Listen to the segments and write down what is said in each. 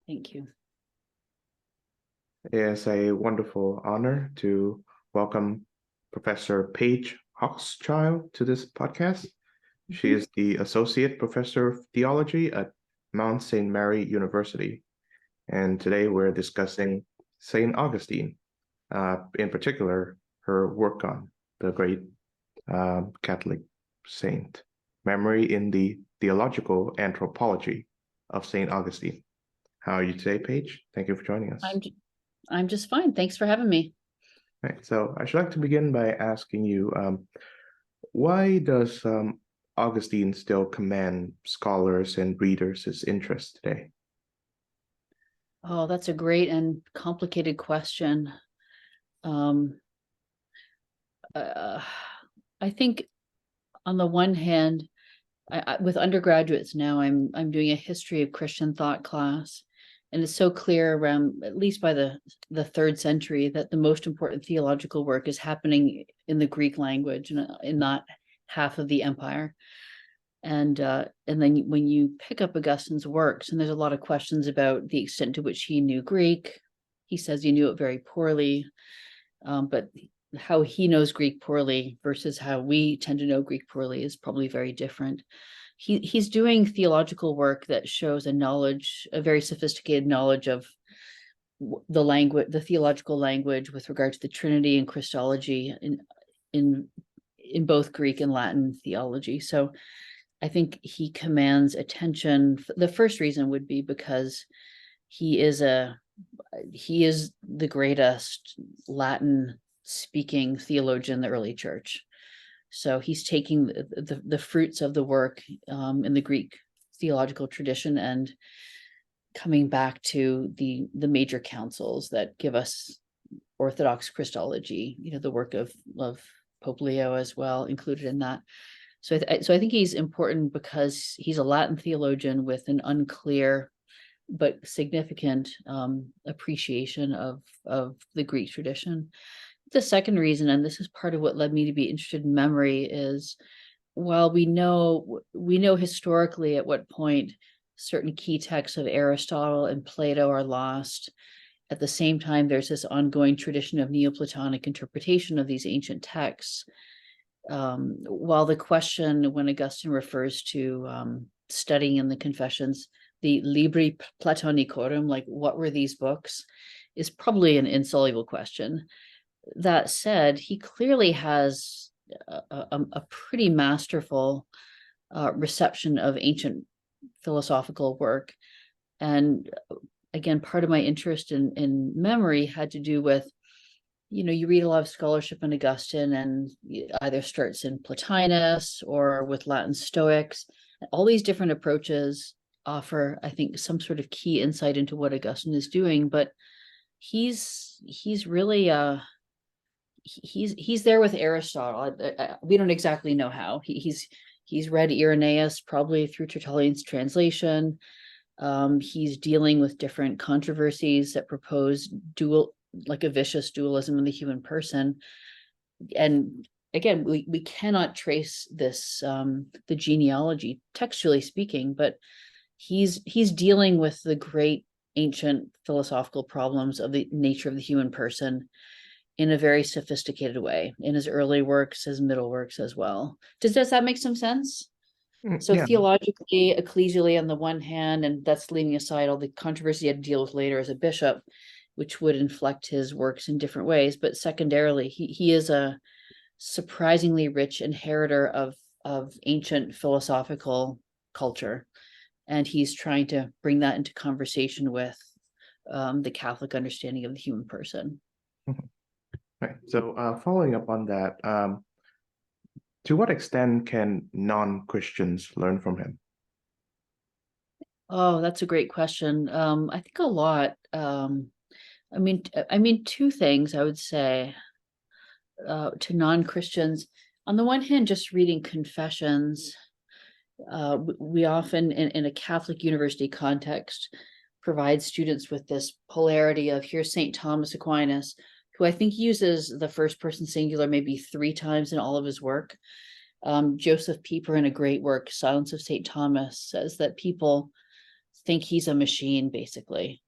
Thank you. It is a wonderful honor to welcome Professor Paige Hochschild to this podcast. She is the Associate Professor of Theology at Mount St. Mary University. And today we're discussing St. Augustine, in particular, her work on the great Catholic saint, Memory in the Theological Anthropology of St. Augustine. How are you today, Paige? Thank you for joining us. I'm just fine. Thanks for having me. Right, so I should like to begin by asking you, why does Augustine still command scholars and readers' interest today? Oh, that's a great and complicated question. I think on the one hand, with undergraduates now, I'm doing a history of Christian thought class, and it's so clear around, at least by the 3rd century, that the most important theological work is happening in the Greek language and in that half of the empire. And then when you pick up Augustine's works, and there's a lot of questions about the extent to which he knew Greek. He says he knew it very poorly, but how he knows Greek poorly versus how we tend to know Greek poorly is probably very different. He's doing theological work that shows a very sophisticated knowledge of the language, the theological language with regard to the Trinity and Christology in both Greek and Latin theology. So I think he commands attention. The first reason would be because he is the greatest Latin speaking theologian in the early church. So he's taking the fruits of the work in the Greek theological tradition and coming back to the major councils that give us Orthodox Christology, the work of Pope Leo as well included in that. So I think he's important because he's a Latin theologian with an unclear but significant appreciation of the Greek tradition. The second reason, and this is part of what led me to be interested in memory, is while we know historically at what point certain key texts of Aristotle and Plato are lost, at the same time there's this ongoing tradition of Neoplatonic interpretation of these ancient texts. While the question, when Augustine refers to studying in the Confessions, the Libri Platonicorum, like what were these books, is probably an insoluble question. That said, he clearly has a pretty masterful reception of ancient philosophical work. And again, part of my interest in memory had to do with, you read a lot of scholarship in Augustine, and it either starts in Plotinus or with Latin Stoics. All these different approaches offer, I think, some sort of key insight into what Augustine is doing, but he's really he's there with Aristotle. We don't exactly know how. He's read Irenaeus probably through Tertullian's translation. He's dealing with different controversies that propose a vicious dualism in the human person. And again, we cannot trace this the genealogy textually speaking, but he's dealing with the great ancient philosophical problems of the nature of the human person in a very sophisticated way, in his early works, his middle works as well. Does that make some sense? So Yeah. theologically, ecclesially on the one hand, and that's leaving aside all the controversy he had to deal with later as a bishop, which would inflect his works in different ways. But secondarily, he is a surprisingly rich inheritor of ancient philosophical culture. And he's trying to bring that into conversation with the Catholic understanding of the human person. Right. So following up on that, to what extent can non-Christians learn from him? Oh, that's a great question. I think a lot. I mean, two things I would say to non-Christians. On the one hand, just reading confessions, we often, in a Catholic university context, provide students with this polarity of, here's St. Thomas Aquinas, who I think uses the first person singular maybe 3 times in all of his work. Joseph Pieper, in a great work, Silence of St. Thomas, says that people think he's a machine, basically.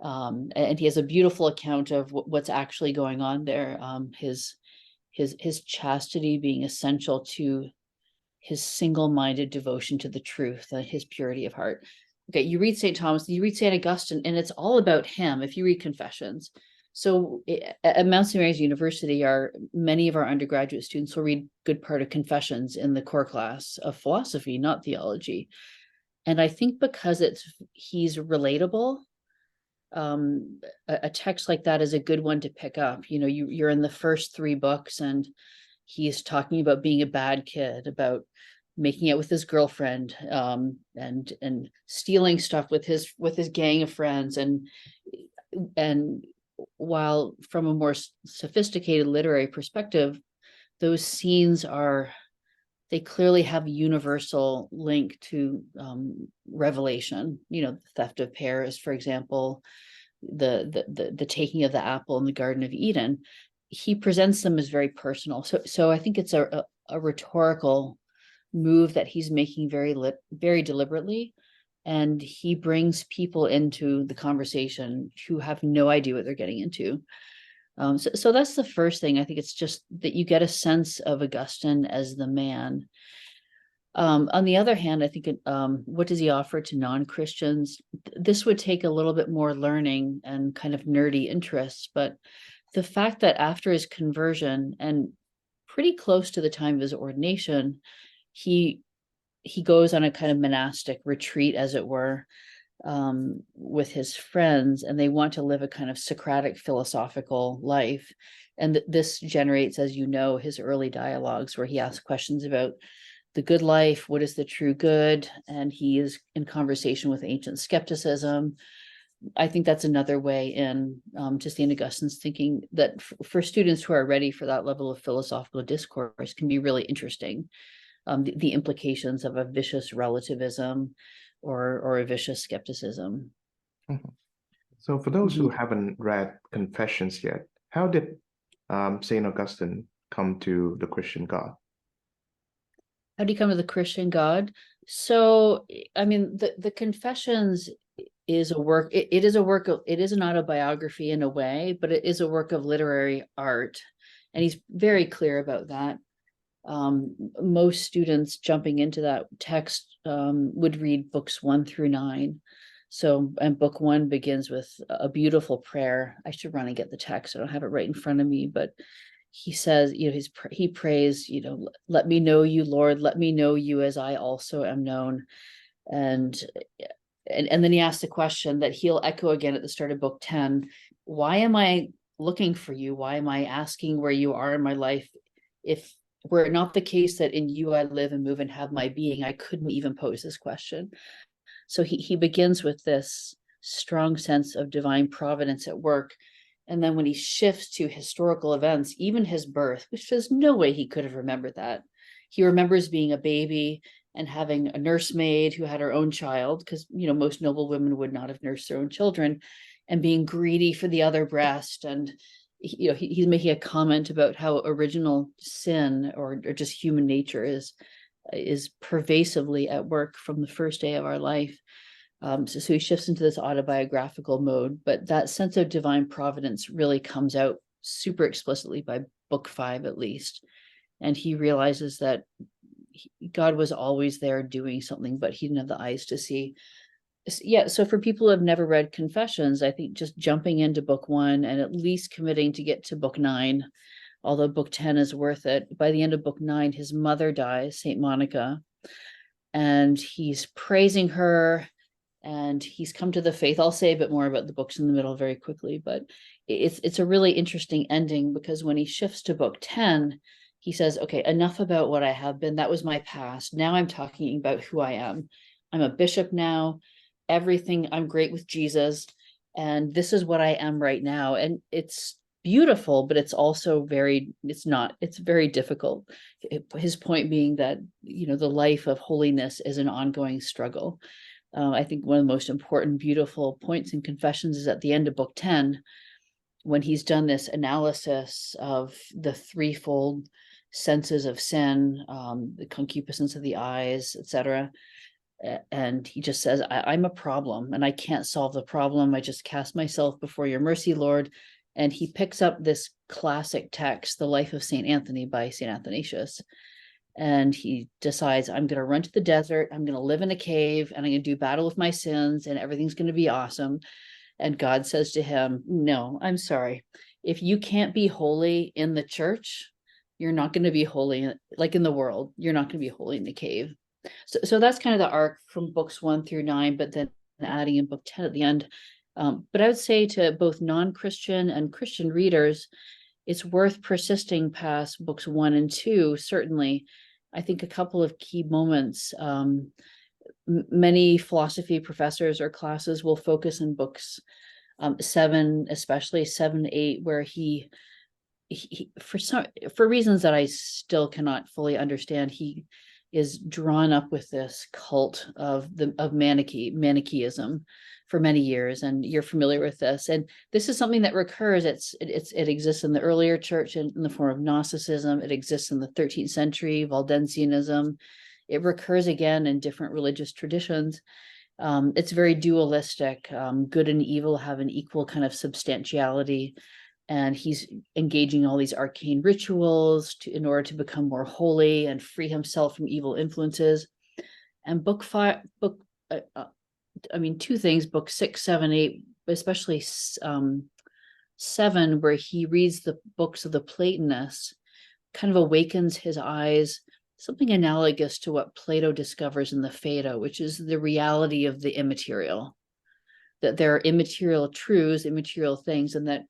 And he has a beautiful account of what's actually going on there. His chastity being essential to his single-minded devotion to the truth, his purity of heart. Okay, you read St. Thomas, you read St. Augustine, and it's all about him if you read Confessions. So at Mount St. Mary's University, many of our undergraduate students will read good part of Confessions in the core class of philosophy, not theology. And I think because he's relatable, a text like that is a good one to pick up. You're in the first 3 books, and he's talking about being a bad kid, about making out with his girlfriend, and stealing stuff with his gang of friends, and while from a more sophisticated literary perspective, those scenes they clearly have a universal link to Revelation. The theft of pears, for example, the taking of the apple in the Garden of Eden. He presents them as very personal. So I think it's a rhetorical move that he's making very deliberately, and he brings people into the conversation who have no idea what they're getting into. So that's the first thing. I think it's just that you get a sense of Augustine as the man. On the other hand, I think what does he offer to non-Christians? This would take a little bit more learning and kind of nerdy interests, but the fact that after his conversion and pretty close to the time of his ordination, he goes on a kind of monastic retreat, as it were, with his friends, and they want to live a kind of Socratic philosophical life. And this generates, as you know, his early dialogues where he asks questions about the good life, what is the true good, and he is in conversation with ancient skepticism. I think that's another way in to St. Augustine's thinking that for students who are ready for that level of philosophical discourse can be really interesting. The implications of a vicious relativism or a vicious skepticism. So for those who haven't read Confessions yet, how did St. Augustine come to the Christian God? How do you come to the Christian God? So, I mean, the Confessions is a work, it is an autobiography in a way, but it is a work of literary art. And he's very clear about that. Most students jumping into that text would read books 1 through 9. So, and book 1 begins with a beautiful prayer. I should run and get the text. I don't have it right in front of me, but he says, he prays, let me know you, Lord, let me know you as I also am known. And then he asks the question that he'll echo again at the start of book 10. Why am I looking for you? Why am I asking where you are in my life? If were it not the case that in you I live and move and have my being, I couldn't even pose this question. So he begins with this strong sense of divine providence at work. And then when he shifts to historical events, even his birth, which there's no way he could have remembered that. He remembers being a baby and having a nursemaid who had her own child, because most noble women would not have nursed their own children, and being greedy for the other breast. And he's making a comment about how original sin or just human nature is pervasively at work from the first day of our life. So he shifts into this autobiographical mode, but that sense of divine providence really comes out super explicitly by book 5, at least. And he realizes that God was always there doing something, but he didn't have the eyes to see. Yeah, so for people who have never read Confessions, I think just jumping into book 1 and at least committing to get to book 9, although book 10 is worth it. By the end of book 9, his mother dies, Saint Monica, and he's praising her, and he's come to the faith. I'll say a bit more about the books in the middle very quickly, but it's a really interesting ending, because when he shifts to book 10, he says, okay, enough about what I have been. That was my past. Now I'm talking about who I am. I'm a bishop now. Everything, I'm great with Jesus. And this is what I am right now. And it's beautiful, but it's also it's very difficult. His point being that, the life of holiness is an ongoing struggle. I think one of the most important, beautiful points in Confessions is at the end of book 10, when he's done this analysis of the threefold senses of sin, the concupiscence of the eyes, etc. And he just says, I'm a problem and I can't solve the problem. I just cast myself before your mercy, Lord. And he picks up this classic text, The Life of St. Anthony by St. Athanasius. And he decides, I'm going to run to the desert. I'm going to live in a cave and I'm going to do battle with my sins and everything's going to be awesome. And God says to him, no, I'm sorry. If you can't be holy in the church, you're not going to be holy, like in the world, you're not going to be holy in the cave. So that's kind of the arc from books 1 through 9, but then adding in book 10 at the end. But I would say to both non-Christian and Christian readers, it's worth persisting past books 1 and 2. Certainly, I think a couple of key moments. Many philosophy professors or classes will focus in books 7, especially 7, 8, where he for reasons that I still cannot fully understand, he is drawn up with this cult of Manichaeism for many years, and you're familiar with this. And this is something that recurs. It exists in the earlier church in the form of Gnosticism. It exists in the 13th century, Valdensianism. It recurs again in different religious traditions. It's very dualistic. Good and evil have an equal kind of substantiality. And he's engaging all these arcane rituals in order to become more holy and free himself from evil influences. And two things, book 6, 7, 8, especially 7, where he reads the books of the Platonists, kind of awakens his eyes, something analogous to what Plato discovers in the Phaedo, which is the reality of the immaterial, that there are immaterial truths, immaterial things, and that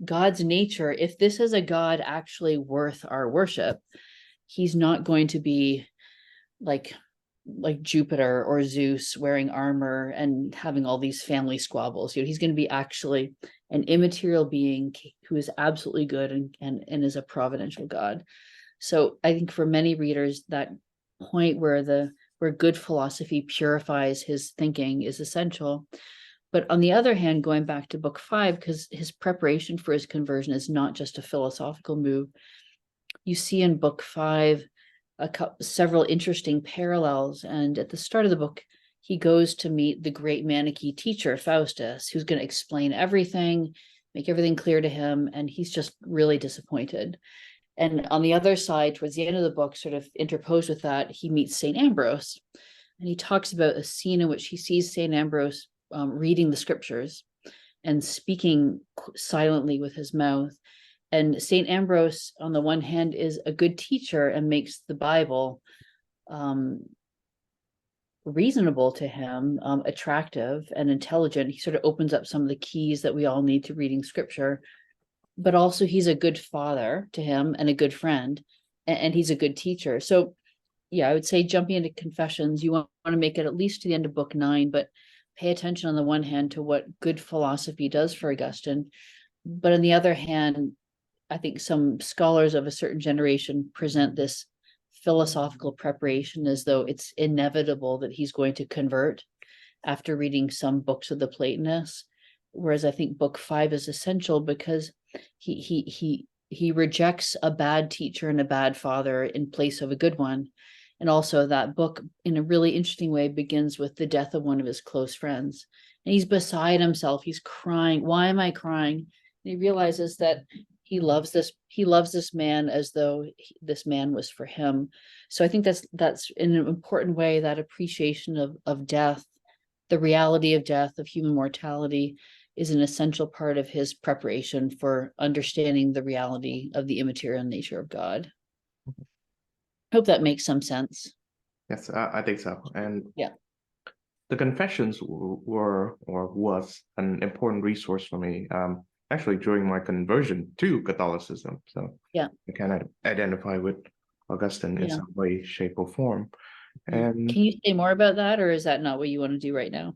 God's nature, if this is a God actually worth our worship, he's not going to be like Jupiter or Zeus wearing armor and having all these family squabbles. He's going to be actually an immaterial being who is absolutely good and is a providential God. So I think for many readers, that point where good philosophy purifies his thinking is essential. But on the other hand, going back to book 5, because his preparation for his conversion is not just a philosophical move, you see in book 5 several interesting parallels. And at the start of the book, he goes to meet the great Manichae teacher, Faustus, who's going to explain everything, make everything clear to him, and he's just really disappointed. And on the other side, towards the end of the book, sort of interposed with that, he meets St. Ambrose. And he talks about a scene in which he sees St. Ambrose reading the scriptures and speaking silently with his mouth. And St. Ambrose, on the one hand, is a good teacher and makes the Bible reasonable to him, attractive and intelligent. He sort of opens up some of the keys that we all need to reading scripture. But also he's a good father to him and a good friend, and he's a good teacher. So yeah, I would say jumping into Confessions, you want to make it at least to the end of book 9, but pay attention on the one hand to what good philosophy does for Augustine. But on the other hand, I think some scholars of a certain generation present this philosophical preparation as though it's inevitable that he's going to convert after reading some books of the Platonists. Whereas I think book 5 is essential because he rejects a bad teacher and a bad father in place of a good one. And also that book, in a really interesting way, begins with the death of one of his close friends. And he's beside himself. He's crying. Why am I crying? And he realizes that he loves this man as though this man was for him. So I think that's in an important way, that appreciation of death, the reality of death, of human mortality, is an essential part of his preparation for understanding the reality of the immaterial nature of God. Hope that makes some sense. Yes, I think so. And yeah, the Confessions was an important resource for me, actually during my conversion to Catholicism. So yeah, I can identify with Augustine in some way, shape, or form. And can you say more about that, or is that not what you want to do right now?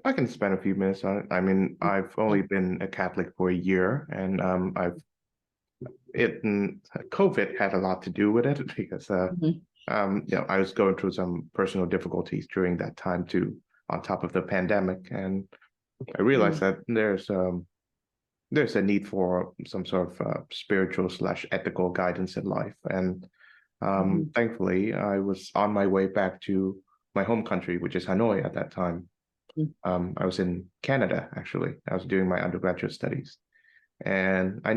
I can spend a few minutes on it. I mean, I've only been a Catholic for a year, and COVID had a lot to do with it because I was going through some personal difficulties during that time too, on top of the pandemic, and I realized that there's a need for some sort of spiritual / ethical guidance in life, and thankfully I was on my way back to my home country, which is Hanoi at that time. I was in Canada, actually. I was doing my undergraduate studies. And I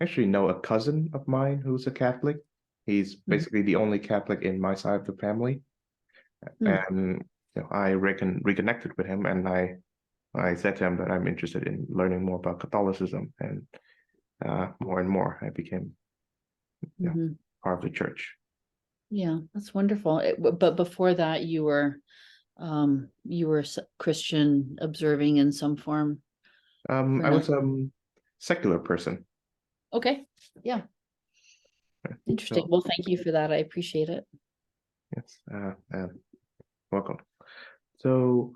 actually know a cousin of mine who's a Catholic. He's basically the only Catholic in my side of the family. And I reconnected with him, and I said to him that I'm interested in learning more about Catholicism, and more and more I became part of the church. Yeah, that's wonderful. But before that, you were Christian, observing in some form. I was a secular person. Okay, yeah, interesting. So, Well, thank you for that. I appreciate it. yes, welcome. So,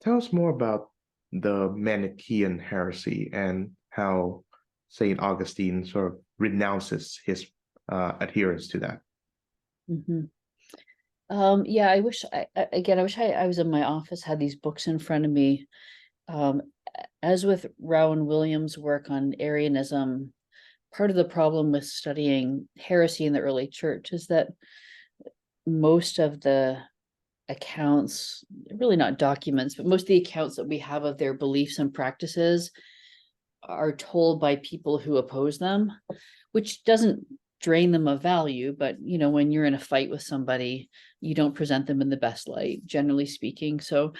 tell us more about the Manichaean heresy and how Saint Augustine sort of renounces his adherence to that. Yeah, I wish I was in my office, had these books in front of me. As with Rowan Williams' work on Arianism, part of the problem with studying heresy in the early church is that most of the accounts, really not documents, but most of the accounts that we have of their beliefs and practices are told by people who oppose them, which doesn't drain them of value. But when you're in a fight with somebody, you don't present them in the best light, generally speaking. So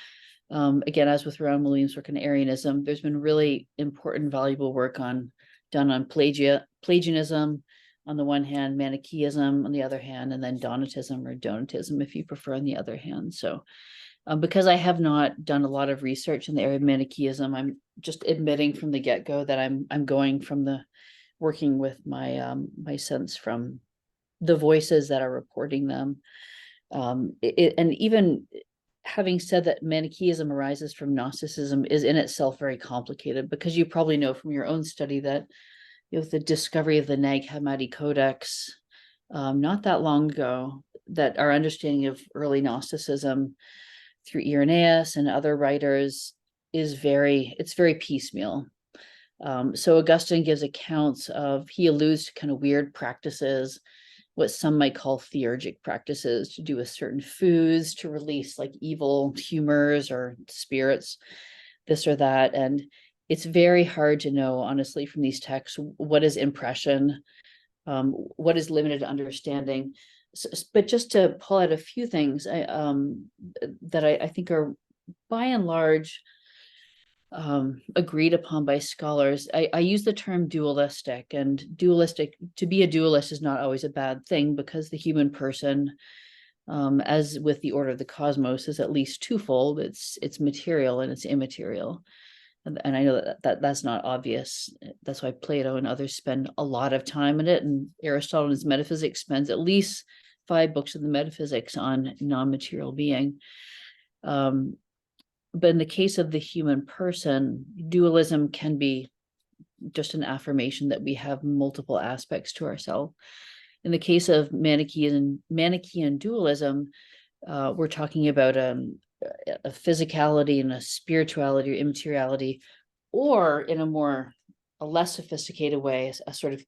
again, as with Rowan Williams' work on Arianism, there's been really important, valuable work done on Pelagianism on the one hand, Manichaeism on the other hand, and then Donatism or Donatism, if you prefer, on the other hand. So because I have not done a lot of research in the area of Manichaeism, I'm just admitting from the get-go that I'm going from the working with my my sense from the voices that are reporting them. And even having said that, Manichaeism arises from Gnosticism is in itself very complicated, because you probably know from your own study that the discovery of the Nag Hammadi Codex not that long ago, that our understanding of early Gnosticism through Irenaeus and other writers is very piecemeal. So Augustine gives accounts of, he alludes to kind of weird practices, what some might call theurgic practices, to do with certain foods to release like evil humors or spirits, this or that. And it's very hard to know, honestly, from these texts, what is impression, what is limited understanding. So, but just to pull out a few things that I think are by and large agreed upon by scholars. I use the term dualistic, and to be a dualist is not always a bad thing, because the human person, as with the order of the cosmos, is at least twofold. It's material and it's immaterial. And I know that's not obvious. That's why Plato and others spend a lot of time in it, and Aristotle in his Metaphysics spends at least 5 books of the Metaphysics on non-material being. But in the case of the human person, dualism can be just an affirmation that we have multiple aspects to ourselves. In the case of Manichaean dualism, we're talking about a physicality and a spirituality or immateriality, or in a less sophisticated way, a sort of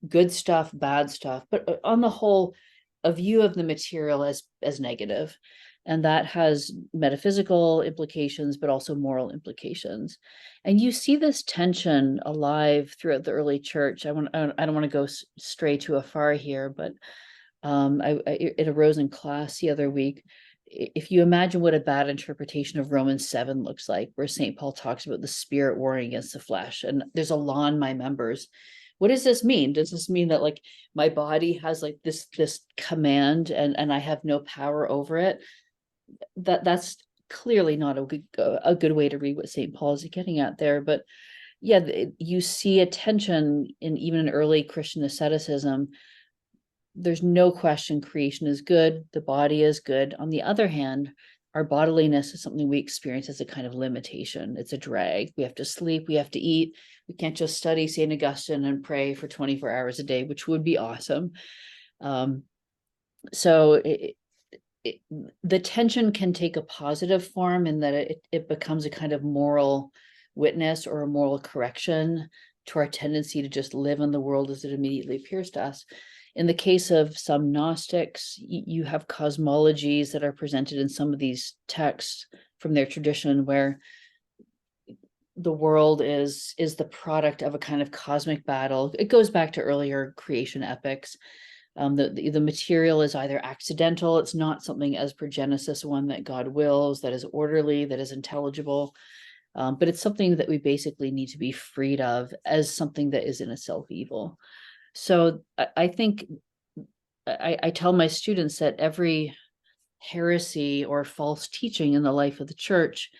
good stuff, bad stuff, but on the whole, a view of the material as negative. And that has metaphysical implications, but also moral implications. And you see this tension alive throughout the early church. I don't want to go stray too afar here, but it arose in class the other week. If you imagine what a bad interpretation of Romans 7 looks like, where St. Paul talks about the spirit warring against the flesh, and there's a law in my members. What does this mean? Does this mean that like my body has like this command and I have no power over it? That's clearly not a good way to read what St. Paul is getting at there. But yeah, you see a tension in even early Christian asceticism. There's no question creation is good, the body is good. On the other hand, our bodiliness is something we experience as a kind of limitation. It's a drag. We have to sleep, we have to eat. We can't just study St. Augustine and pray for 24 hours a day, which would be awesome. So the tension can take a positive form in that it becomes a kind of moral witness or a moral correction to our tendency to just live in the world as it immediately appears to us. In the case of some Gnostics, you have cosmologies that are presented in some of these texts from their tradition, where the world is the product of a kind of cosmic battle. It goes back to earlier creation epics. The material is either accidental, it's not something as per Genesis 1 that God wills, that is orderly, that is intelligible, but it's something that we basically need to be freed of as something that is in itself evil. So I think I tell my students that every heresy or false teaching in the life of the church,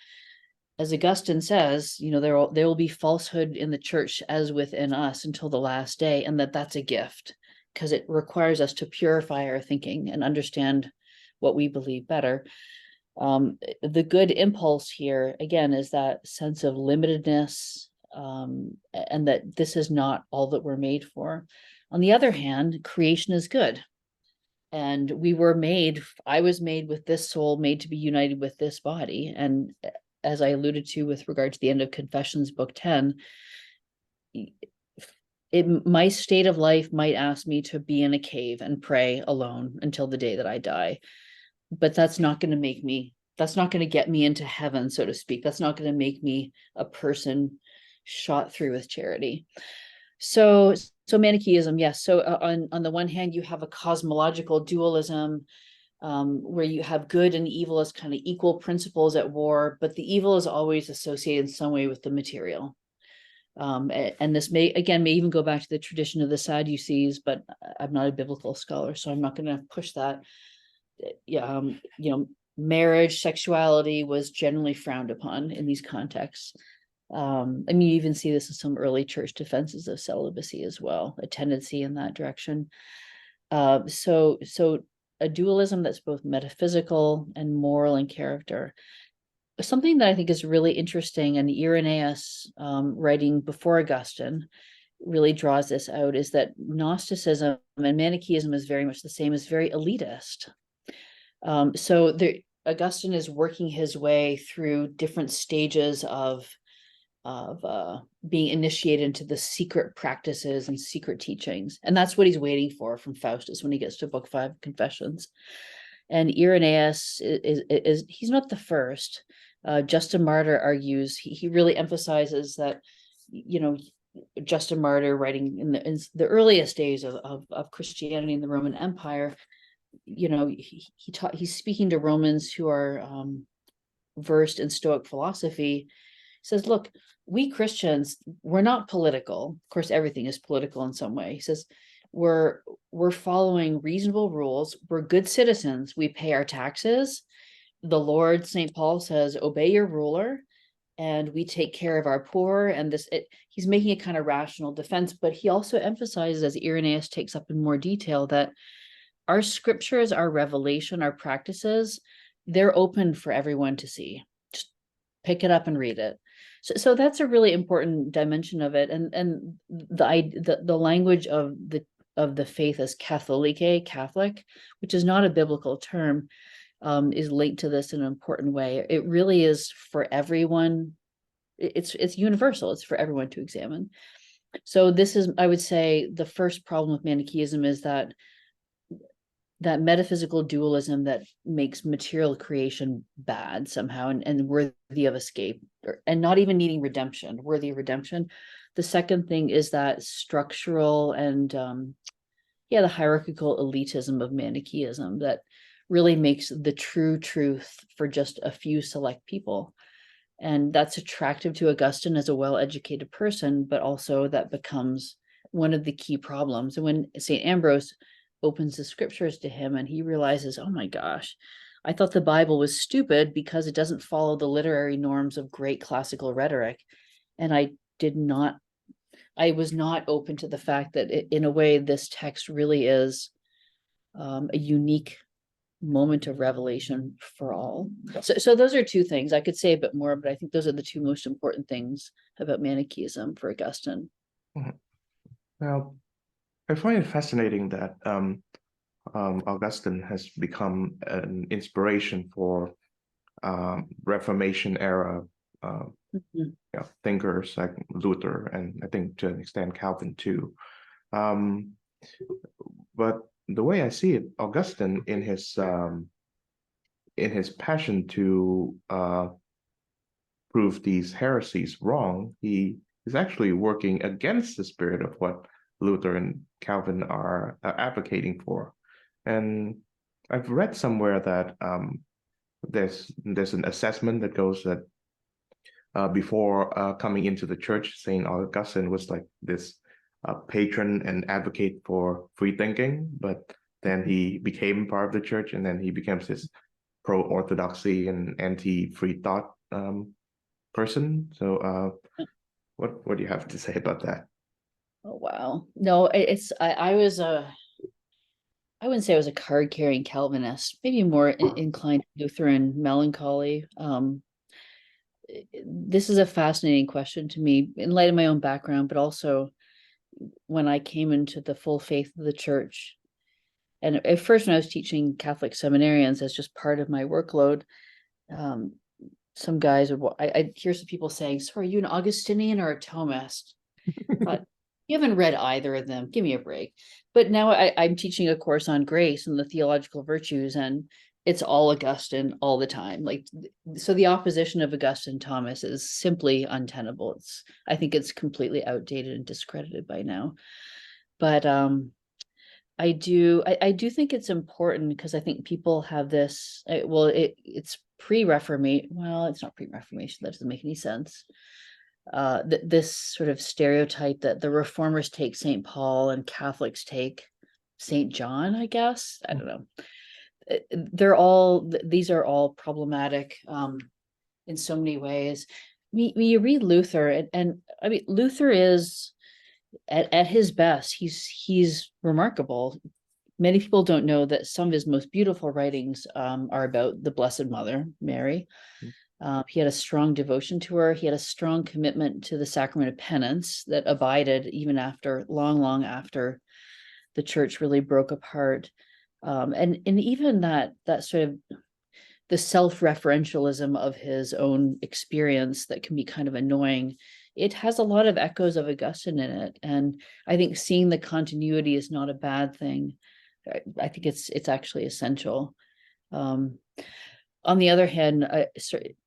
as Augustine says, there will be falsehood in the church as within us until the last day, and that's a gift, because it requires us to purify our thinking and understand what we believe better. The good impulse here, again, is that sense of limitedness, and that this is not all that we're made for. On the other hand, creation is good. And I was made with this soul, made to be united with this body. And as I alluded to with regard to the end of Confessions, book 10, my state of life might ask me to be in a cave and pray alone until the day that I die. But that's not going to get me into heaven, so to speak. That's not going to make me a person shot through with charity. So Manichaeism, yes. So on the one hand, you have a cosmological dualism, where you have good and evil as kind of equal principles at war, but the evil is always associated in some way with the material. And this may even go back to the tradition of the Sadducees, but I'm not a biblical scholar, so I'm not going to push that. Marriage, sexuality was generally frowned upon in these contexts. You even see this in some early church defenses of celibacy as well, a tendency in that direction. So a dualism that's both metaphysical and moral in character. Something that I think is really interesting, and Irenaeus, writing before Augustine, really draws this out, is that Gnosticism and Manichaeism is very much the same, is very elitist. Augustine is working his way through different stages of being initiated into the secret practices and secret teachings. And that's what he's waiting for from Faustus when he gets to book 5 Confessions. And Irenaeus he's not the first. Justin Martyr argues, he really emphasizes that, Justin Martyr, writing in the earliest days of Christianity in the Roman Empire, he's speaking to Romans who are versed in Stoic philosophy. He says, look, we Christians, we're not political. Of course, everything is political in some way. He says, we're following reasonable rules. We're good citizens. We pay our taxes. The Lord, St. Paul says, obey your ruler, and we take care of our poor. And he's making a kind of rational defense, but he also emphasizes, as Irenaeus takes up in more detail, that our scriptures, our revelation, our practices, they're open for everyone to see. Just pick it up and read it. So that's a really important dimension of it. And the language of the faith as Catholic, which is not a biblical term, is linked to this in an important way. It really is for everyone. It's universal. It's for everyone to examine. So this is, I would say, the first problem with Manichaeism is that metaphysical dualism that makes material creation bad somehow and worthy of escape, and not even needing redemption, worthy of redemption. The second thing is that structural and the hierarchical elitism of Manichaeism that really makes the true truth for just a few select people. And that's attractive to Augustine as a well-educated person, but also that becomes one of the key problems. And when St. Ambrose opens the scriptures to him and he realizes, oh my gosh, I thought the Bible was stupid because it doesn't follow the literary norms of great classical rhetoric. And I was not open to the fact that in a way, this text really is a unique moment of revelation for all. So those are two things. I could say a bit more, but I think those are the two most important things about Manichaeism for Augustine. Well, I find it fascinating that Augustine has become an inspiration for Reformation era thinkers like Luther, and I think to an extent Calvin too. But the way I see it, Augustine in his passion to prove these heresies wrong, he is actually working against the spirit of what Luther and Calvin are advocating for. And I've read somewhere that there's an assessment that goes that before coming into the church, Saint Augustine was like this patron and advocate for free thinking, but then he became part of the church, and then he becomes this pro-orthodoxy and anti-free thought person. So what do you have to say about that? Oh, wow. No, I was I wouldn't say I was a card carrying Calvinist, maybe more inclined to Lutheran melancholy. This is a fascinating question to me in light of my own background, but also when I came into the full faith of the church. And at first, when I was teaching Catholic seminarians as just part of my workload, some guys would, I'd hear some people saying, so are you an Augustinian or a Thomist? But you haven't read either of them. Give me a break. But now I'm teaching a course on grace and the theological virtues, and it's all Augustine all the time. Like, so the opposition of Augustine Thomas is simply untenable. I think it's completely outdated and discredited by now. But I do think it's important because I think people have this, it's pre-Reformation. Well, it's not pre-Reformation. That doesn't make any sense. This sort of stereotype that the reformers take St. Paul and Catholics take St. John, I guess. I don't know. These are all problematic in so many ways. You read Luther, and I mean, Luther is at his best, he's remarkable. Many people don't know that some of his most beautiful writings are about the Blessed Mother, Mary. He had a strong devotion to her. He had a strong commitment to the sacrament of penance that abided even after long after the church really broke apart. And even that sort of the self-referentialism of his own experience that can be kind of annoying. It has a lot of echoes of Augustine in it. And I think seeing the continuity is not a bad thing. I think it's actually essential. On the other hand,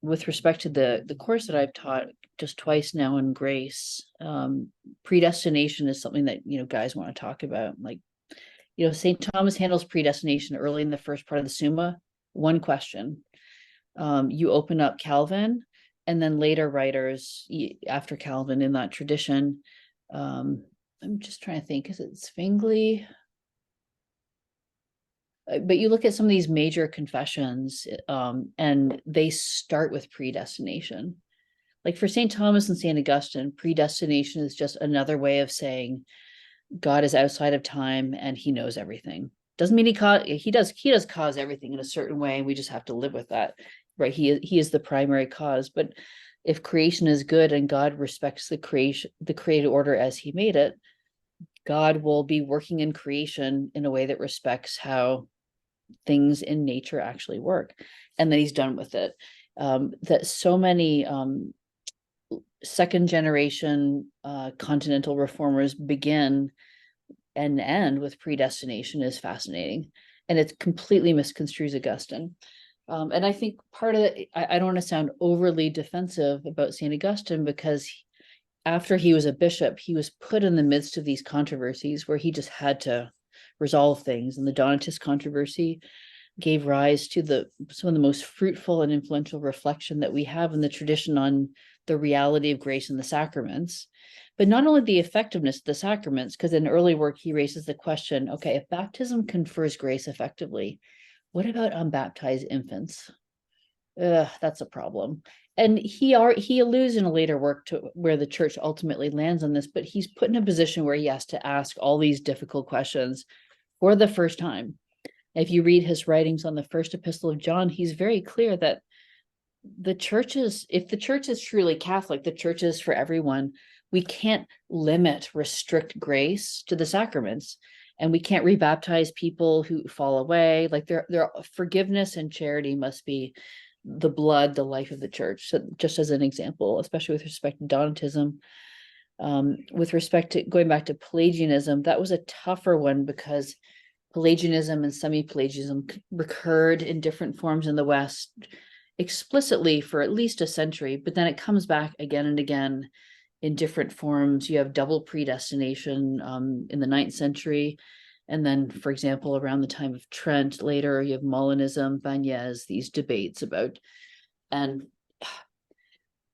with respect to the course that I've taught just twice now in grace, predestination is something that, guys want to talk about. Like, St. Thomas handles predestination early in the first part of the Summa. One question. You open up Calvin, and then later writers after Calvin in that tradition. I'm just trying to think, is it Zwingli? But you look at some of these major confessions, and they start with predestination. Like for St. Thomas and St. Augustine, predestination is just another way of saying God is outside of time and he knows everything. Doesn't mean he does cause everything in a certain way, and we just have to live with that, right? He is the primary cause. But if creation is good and God respects the created order as he made it, God will be working in creation in a way that respects how things in nature actually work, and then he's done with it. That so many second generation continental reformers begin and end with predestination is fascinating, and it completely misconstrues Augustine. And I think part of it, I don't want to sound overly defensive about St. Augustine, because after he was a bishop, he was put in the midst of these controversies where he just had to resolve things. And the Donatist controversy gave rise to some of the most fruitful and influential reflection that we have in the tradition on the reality of grace and the sacraments. But not only the effectiveness of the sacraments, because in early work, he raises the question, okay, if baptism confers grace effectively, what about unbaptized infants? That's a problem. And he alludes in a later work to where the church ultimately lands on this, but he's put in a position where he has to ask all these difficult questions for the first time. If you read his writings on the first epistle of John, he's very clear that if the church is truly Catholic, the church is for everyone. We can't restrict grace to the sacraments, and we can't rebaptize people who fall away. Like their forgiveness and charity must be the blood, the life of the church. So just as an example, especially with respect to Donatism, with respect to going back to Pelagianism, that was a tougher one because Pelagianism and semi-Pelagianism recurred in different forms in the West explicitly for at least a century, but then it comes back again and again in different forms. You have double predestination in the 9th century. And then, for example, around the time of Trent later, you have Molinism, Banez, these debates about, and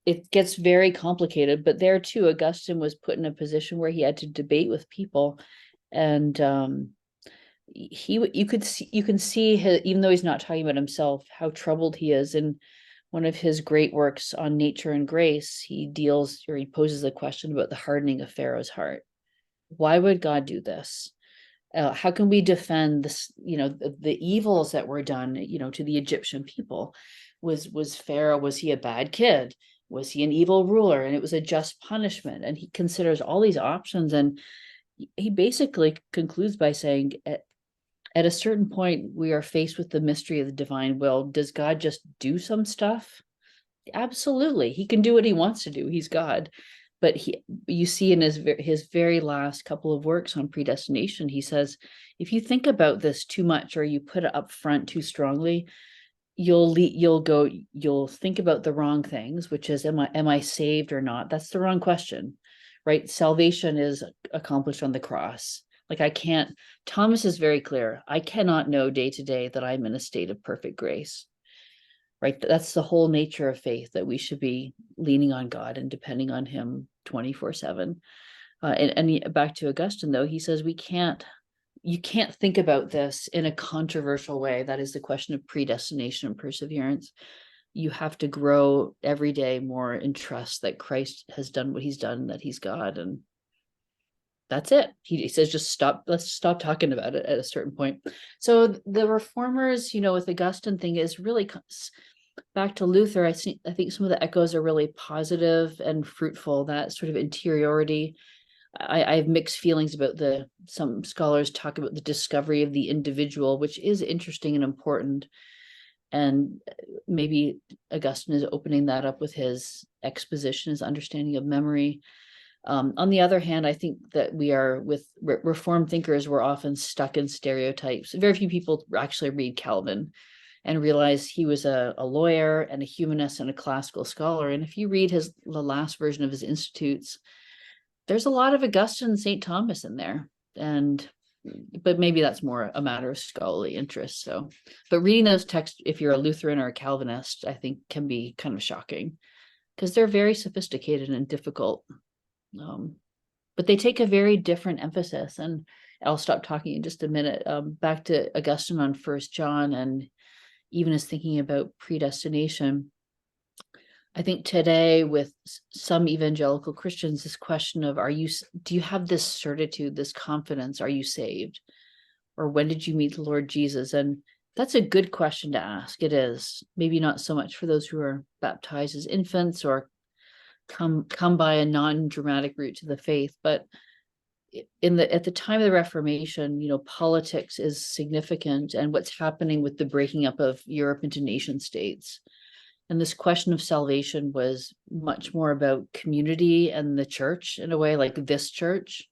it gets very complicated. But there too, Augustine was put in a position where he had to debate with people. And you can see his, even though he's not talking about himself, how troubled he is. In one of his great works on nature and grace, he poses a question about the hardening of Pharaoh's heart. Why would God do this? How can we defend this, the evils that were done, to the Egyptian people? Was Pharaoh, was he a bad kid? Was he an evil ruler? And it was a just punishment. And he considers all these options. And he basically concludes by saying, at a certain point, we are faced with the mystery of the divine will. Does God just do some stuff? Absolutely. He can do what he wants to do. He's God. But you see in his very last couple of works on predestination, he says, if you think about this too much or you put it up front too strongly, you'll think about the wrong things, which is, am I saved or not? That's the wrong question, right? Salvation is accomplished on the cross. Like Thomas is very clear. I cannot know day to day that I'm in a state of perfect grace. Right? That's the whole nature of faith, that we should be leaning on God and depending on him 24/7. And back to Augustine, though, he says you can't think about this in a controversial way. That is the question of predestination and perseverance. You have to grow every day more in trust that Christ has done what he's done, that he's God, and that's it. He says, let's stop talking about it at a certain point. So the reformers, with Augustine thing is really back to Luther. I think some of the echoes are really positive and fruitful, that sort of interiority. I have mixed feelings about some scholars talk about the discovery of the individual, which is interesting and important. And maybe Augustine is opening that up with his exposition, his understanding of memory. On the other hand, I think that we are, with Reformed thinkers, we're often stuck in stereotypes. Very few people actually read Calvin and realize he was a lawyer and a humanist and a classical scholar. And if you read the last version of his Institutes, there's a lot of Augustine and St. Thomas in there. But maybe that's more a matter of scholarly interest. But reading those texts, if you're a Lutheran or a Calvinist, I think can be kind of shocking, because they're very sophisticated and difficult. But they take a very different emphasis. And I'll stop talking in just a minute. Back to Augustine on 1 John, and even as thinking about predestination, I think today with some evangelical Christians, this question of, do you have this certitude, this confidence? Are you saved? Or when did you meet the Lord Jesus? And that's a good question to ask. It is. Maybe not so much for those who are baptized as infants or come by a non-dramatic route to the faith, but at the time of the Reformation, politics is significant, and what's happening with the breaking up of Europe into nation states. And this question of salvation was much more about community and the church, in a way, like this church.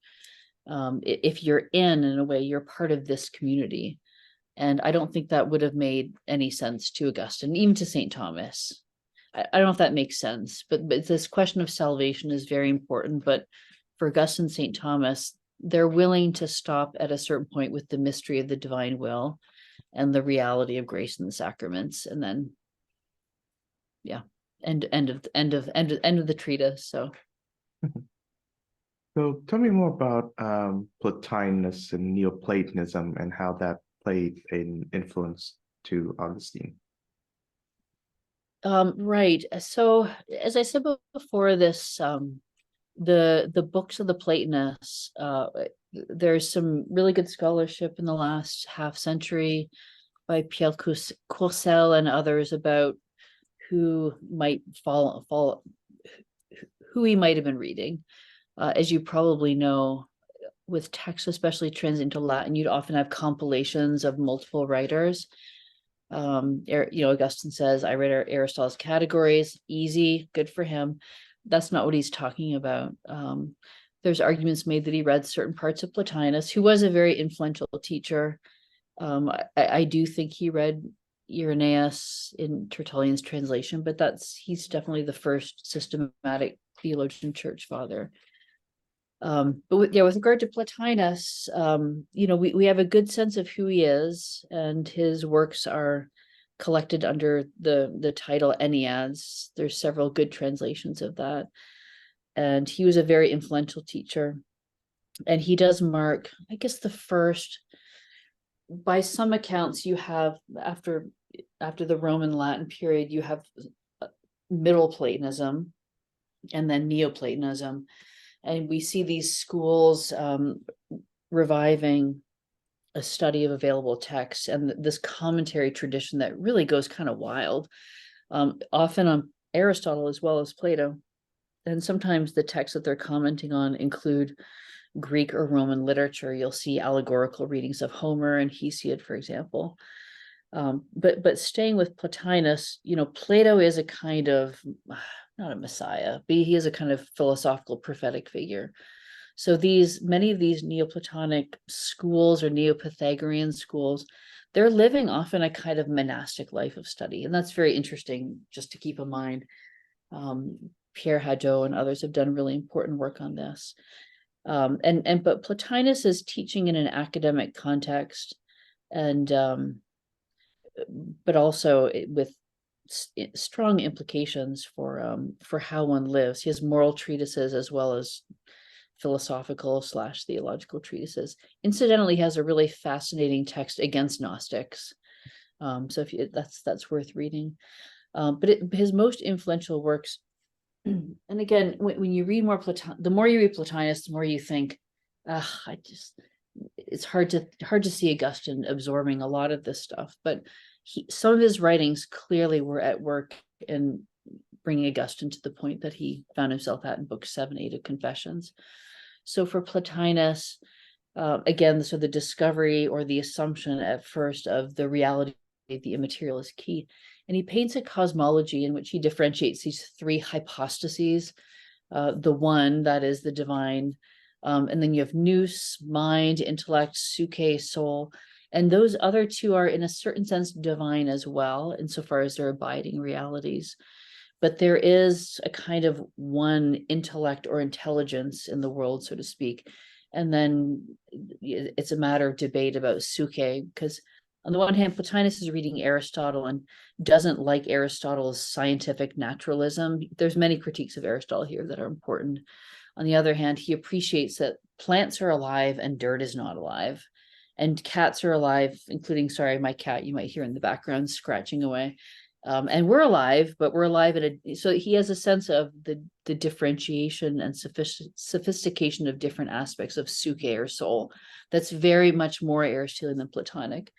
If you're in a way, you're part of this community. And I don't think that would have made any sense to Augustine, even to St. Thomas. I don't know if that makes sense, but this question of salvation is very important. But for Augustine and St. Thomas, they're willing to stop at a certain point with the mystery of the divine will and the reality of grace and the sacraments, and then, yeah, end of the treatise. So tell me more about Plotinus and Neoplatonism and how that played an influence to Augustine. Right. So as I said before, this the books of the Platonists, there's some really good scholarship in the last half century by Pierre Courcelle and others about who might who he might have been reading. As you probably know, with texts, especially translated into Latin, you'd often have compilations of multiple writers. Augustine says, I read Aristotle's Categories, easy, good for him. That's not what he's talking about. There's arguments made that he read certain parts of Plotinus, who was a very influential teacher, I do think he read Irenaeus in Tertullian's translation, but he's definitely the first systematic theologian church father. But with regard to Plotinus, we have a good sense of who he is, and his works are collected under the title Enneads. There's several good translations of that. And he was a very influential teacher. And he does mark, I guess, the first, by some accounts, you have after the Roman Latin period, you have Middle Platonism and then Neoplatonism. And we see these schools reviving a study of available texts and this commentary tradition that really goes kind of wild, often on Aristotle as well as Plato. And sometimes the texts that they're commenting on include Greek or Roman literature. You'll see allegorical readings of Homer and Hesiod, for example. But staying with Plotinus, Plato is a kind of, not a messiah, but he is a kind of philosophical prophetic figure. So many of these Neoplatonic schools or Neo-Pythagorean schools, they're living often a kind of monastic life of study. And that's very interesting just to keep in mind. Pierre Hadot and others have done really important work on this. But Plotinus is teaching in an academic context, and but also with strong implications for how one lives. He has moral treatises as well as philosophical / theological treatises. Incidentally, he has a really fascinating text against Gnostics. So that's worth reading. But his most influential works, and again, when you read more the more you read Plotinus, the more you think, it's hard to see Augustine absorbing a lot of this stuff. But some of his writings clearly were at work in bringing Augustine to the point that he found himself at in book 7, 8 of Confessions. So for Plotinus, again, so the discovery or the assumption at first of the reality of the immaterial is key. And he paints a cosmology in which he differentiates these 3 hypostases. The one, that is the divine, and then you have nous, mind, intellect, psyche, soul. And those other 2 are in a certain sense divine as well, insofar as they're abiding realities. But there is a kind of one intellect or intelligence in the world, so to speak. And then it's a matter of debate about psyche, because on the one hand, Plotinus is reading Aristotle and doesn't like Aristotle's scientific naturalism. There's many critiques of Aristotle here that are important. On the other hand, he appreciates that plants are alive and dirt is not alive. And cats are alive, including, sorry, my cat, you might hear in the background scratching away. And we're alive, but we're alive so he has a sense of the differentiation and sophistication of different aspects of psyche or soul. That's very much more Aristotelian than Platonic.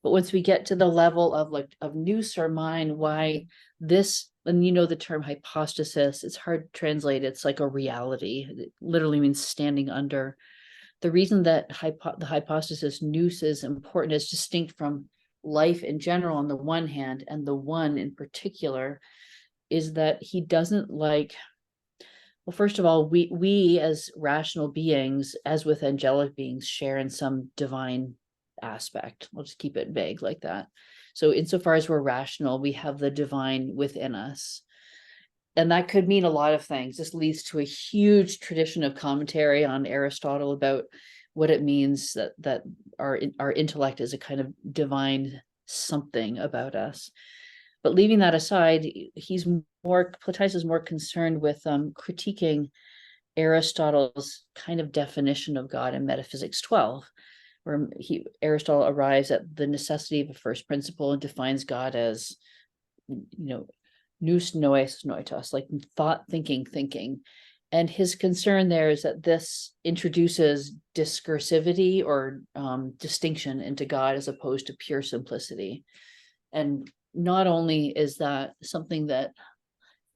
But once we get to the level of nous or mind, why this, and the term hypostasis, it's hard to translate. It's like a reality. It literally means standing under. The reason that the hypostasis nous is important is distinct from life in general on the one hand, and the one in particular is that he doesn't like, well, first of all, we as rational beings, as with angelic beings, share in some divine aspect. I'll just keep it vague like that. So insofar as we're rational, we have the divine within us. And that could mean a lot of things. This leads to a huge tradition of commentary on Aristotle about what it means that our intellect is a kind of divine something about us. But leaving that aside, Plotinus is more concerned with critiquing Aristotle's kind of definition of God in Metaphysics 12, where Aristotle arrives at the necessity of a first principle and defines God as, nous noes noitos, like thought, thinking. And his concern there is that this introduces discursivity or distinction into God as opposed to pure simplicity. And not only is that something that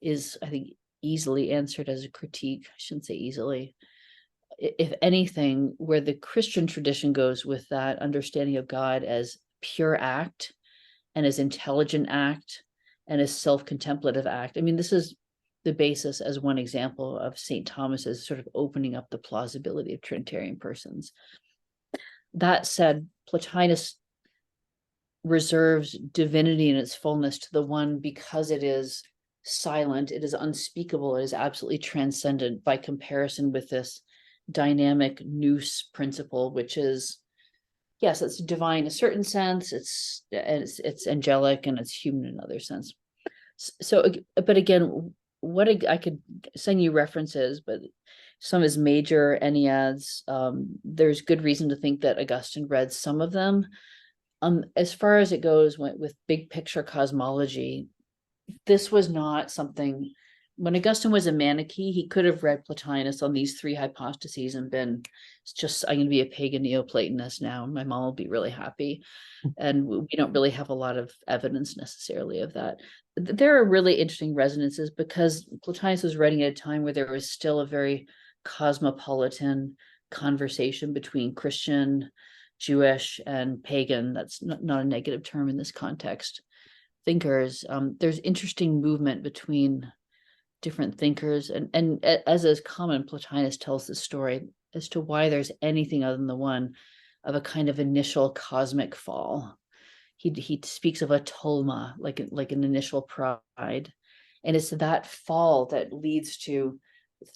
is, I think, easily answered as a critique, I shouldn't say easily. If anything, where the Christian tradition goes with that understanding of God as pure act and as intelligent act and as self-contemplative act. I mean, this is the basis as one example of St. Thomas's sort of opening up the plausibility of Trinitarian persons. That said, Plotinus reserves divinity in its fullness to the one because it is silent, it is unspeakable, it is absolutely transcendent by comparison with this dynamic nous principle, which is, yes, it's divine in a certain sense, it's angelic, and it's human in another sense. So, but again, what I could send you references, but some of his major Enneads, there's good reason to think that Augustine read some of them. As far as it goes with big picture cosmology, this was not something, when Augustine was a Manichae, he could have read Plotinus on these three hypostases and been just, I'm going to be a pagan Neoplatonist now. My mom will be really happy. And we don't really have a lot of evidence necessarily of that. There are really interesting resonances because Plotinus was writing at a time where there was still a very cosmopolitan conversation between Christian, Jewish, and pagan. That's not a negative term in this context. Thinkers. There's interesting movement between different thinkers, and as is common, Plotinus tells the story as to why there's anything other than the one of a kind of initial cosmic fall. He speaks of a tolma, like an initial pride, and it's that fall that leads to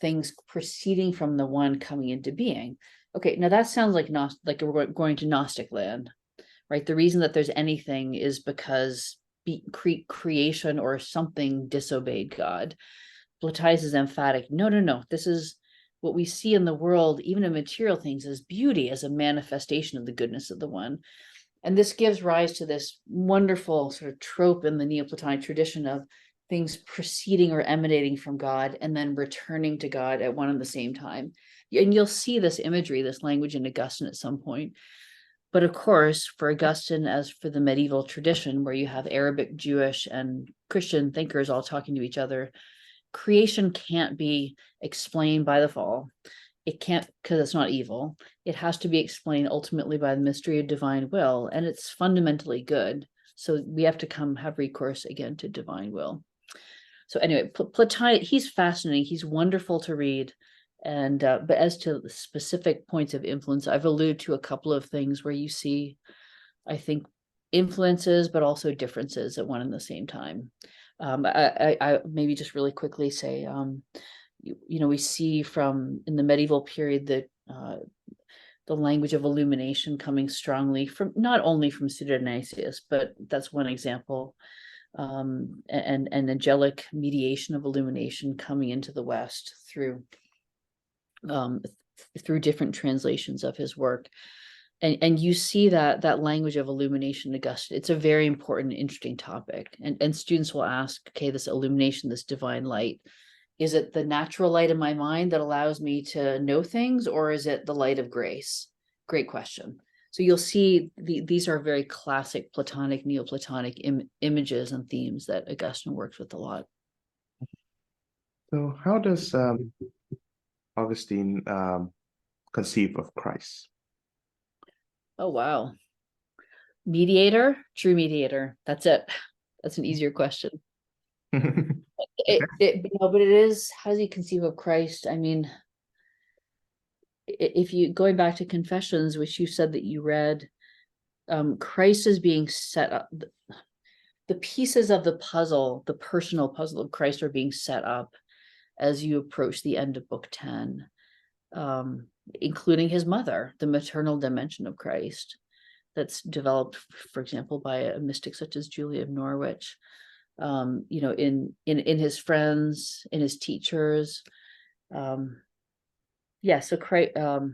things proceeding from the one coming into being. Okay, now that sounds like we're going to Gnostic land, right? The reason that there's anything is because creation or something disobeyed God. Plotinus is emphatic. No. This is what we see in the world, even in material things, as beauty, as a manifestation of the goodness of the one. And this gives rise to this wonderful sort of trope in the Neoplatonic tradition of things proceeding or emanating from God and then returning to God at one and the same time. And you'll see this imagery, this language in Augustine at some point. But of course, for Augustine, as for the medieval tradition, where you have Arabic, Jewish, and Christian thinkers all talking to each other, creation can't be explained by the fall. It can't, because it's not evil. It has to be explained ultimately by the mystery of divine will, and it's fundamentally good. So we have to have recourse again to divine will. So anyway, Plotinus, he's fascinating. He's wonderful to read. And but as to the specific points of influence, I've alluded to a couple of things where you see, I think, influences, but also differences at one and the same time. I maybe just really quickly say, we see from in the medieval period that the language of illumination coming strongly from not only from Pseudo-Dionysius, but that's one example, and angelic mediation of illumination coming into the West through different translations of his work. And you see that language of illumination in Augustine. It's a very important, interesting topic. And students will ask, okay, this illumination, this divine light, is it the natural light in my mind that allows me to know things, or is it the light of grace? Great question. So you'll see these are very classic Platonic, Neoplatonic images and themes that Augustine works with a lot. So how does Augustine conceive of Christ? Oh, wow. Mediator, true mediator. That's it. That's an easier question. But it is, how does he conceive of Christ? I mean, if you, going back to Confessions, which you said that you read, Christ is being set up. The pieces of the puzzle, the personal puzzle of Christ, are being set up as you approach the end of Book 10, including his mother, the maternal dimension of Christ that's developed, for example, by a mystic such as Julia of Norwich, in his friends, in his teachers. So Christ, I've